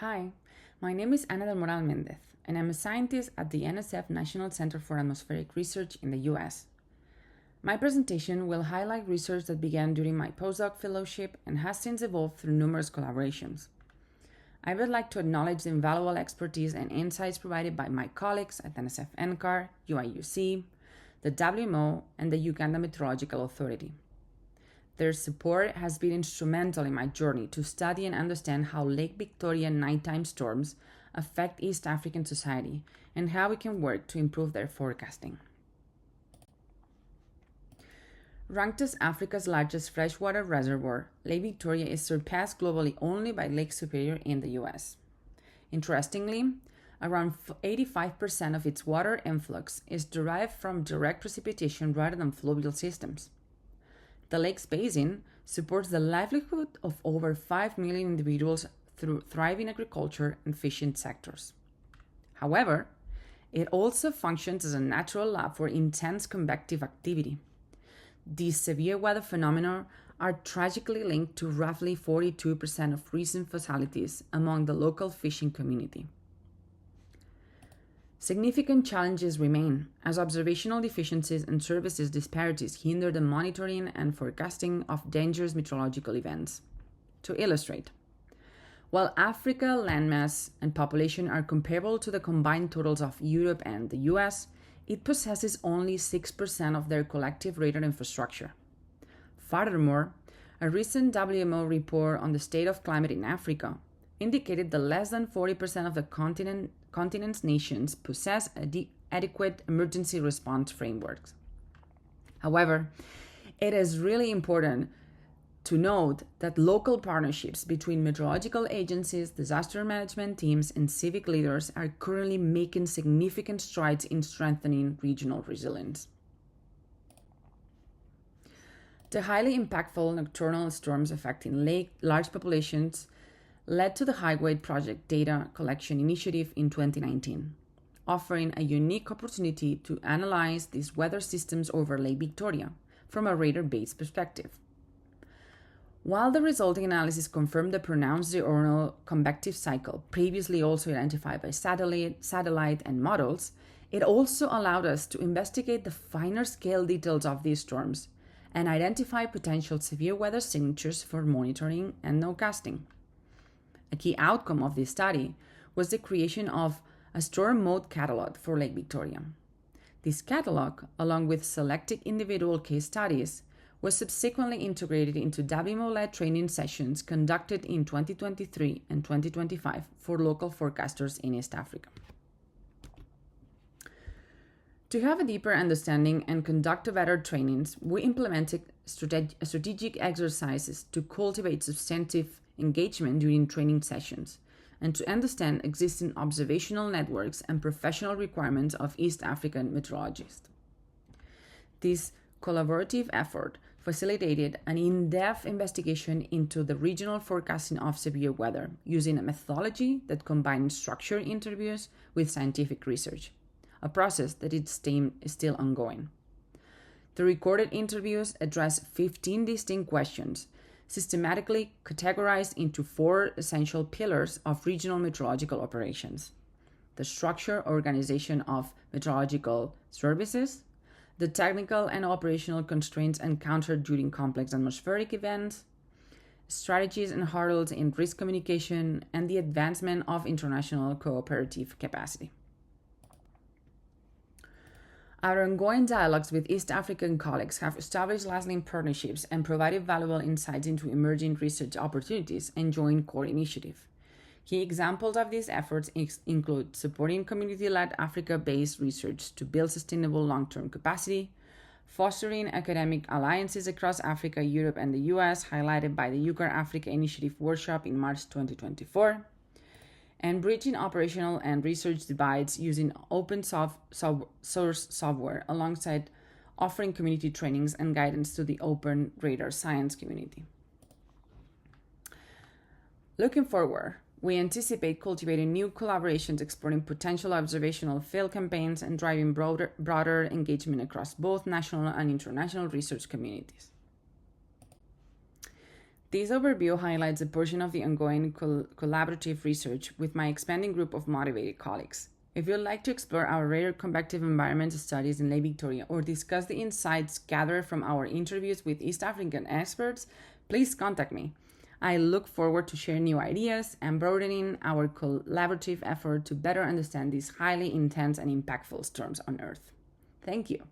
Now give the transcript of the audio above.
Hi, my name is Ana del Moral Mendez, and I'm a scientist at the NSF National Center for Atmospheric Research in the US. My presentation will highlight research that began during my postdoc fellowship and has since evolved through numerous collaborations. I would like to acknowledge the invaluable expertise and insights provided by my colleagues at NSF NCAR, UIUC, the WMO, and the Uganda Meteorological Authority. Their support has been instrumental in my journey to study and understand how Lake Victoria nighttime storms affect East African society and how we can work to improve their forecasting. Ranked as Africa's largest freshwater reservoir, Lake Victoria is surpassed globally only by Lake Superior in the US. Interestingly, around 85% of its water influx is derived from direct precipitation rather than fluvial systems. The lake's basin supports the livelihood of over 5 million individuals through thriving agriculture and fishing sectors. However, it also functions as a natural lab for intense convective activity. These severe weather phenomena are tragically linked to roughly 42% of recent fatalities among the local fishing community. Significant challenges remain, as observational deficiencies and services disparities hinder the monitoring and forecasting of dangerous meteorological events. To illustrate, while Africa landmass and population are comparable to the combined totals of Europe and the US, it possesses only 6% of their collective radar infrastructure. Furthermore, a recent WMO report on the state of climate in Africa indicated that less than 40% of the continent's nations possess adequate emergency response frameworks. However, it is really important to note that local partnerships between meteorological agencies, disaster management teams, and civic leaders are currently making significant strides in strengthening regional resilience. The highly impactful nocturnal storms affecting large populations led to the Highway Project Data Collection Initiative in 2019, offering a unique opportunity to analyze these weather systems over Lake Victoria from a radar-based perspective. While the resulting analysis confirmed the pronounced diurnal convective cycle previously also identified by satellite and models, it also allowed us to investigate the finer scale details of these storms and identify potential severe weather signatures for monitoring and nowcasting. A key outcome of this study was the creation of a storm mode catalog for Lake Victoria. This catalog, along with selected individual case studies, was subsequently integrated into WMO-led training sessions conducted in 2023 and 2025 for local forecasters in East Africa. To have a deeper understanding and conduct better trainings, we implemented strategic exercises to cultivate substantive engagement during training sessions and to understand existing observational networks and professional requirements of East African meteorologists. This collaborative effort facilitated an in-depth investigation into the regional forecasting of severe weather using a methodology that combined structured interviews with scientific research, a process that is still ongoing. The recorded interviews addressed 15 distinct questions, systematically categorized into 4 essential pillars of regional meteorological operations: the structure, organization of meteorological services, the technical and operational constraints encountered during complex atmospheric events, strategies and hurdles in risk communication, and the advancement of international cooperative capacity. Our ongoing dialogues with East African colleagues have established lasting partnerships and provided valuable insights into emerging research opportunities and joint core initiatives. Key examples of these efforts include supporting community-led Africa-based research to build sustainable long-term capacity, fostering academic alliances across Africa, Europe, and the US, highlighted by the UCAR Africa Initiative workshop in March 2024, and bridging operational and research divides using open source software alongside offering community trainings and guidance to the open radar science community. Looking forward, we anticipate cultivating new collaborations, exploring potential observational field campaigns, and driving broader engagement across both national and international research communities. This overview highlights a portion of the ongoing collaborative research with my expanding group of motivated colleagues. If you'd like to explore our rare convective environment studies in Lake Victoria or discuss the insights gathered from our interviews with East African experts, please contact me. I look forward to sharing new ideas and broadening our collaborative effort to better understand these highly intense and impactful storms on Earth. Thank you.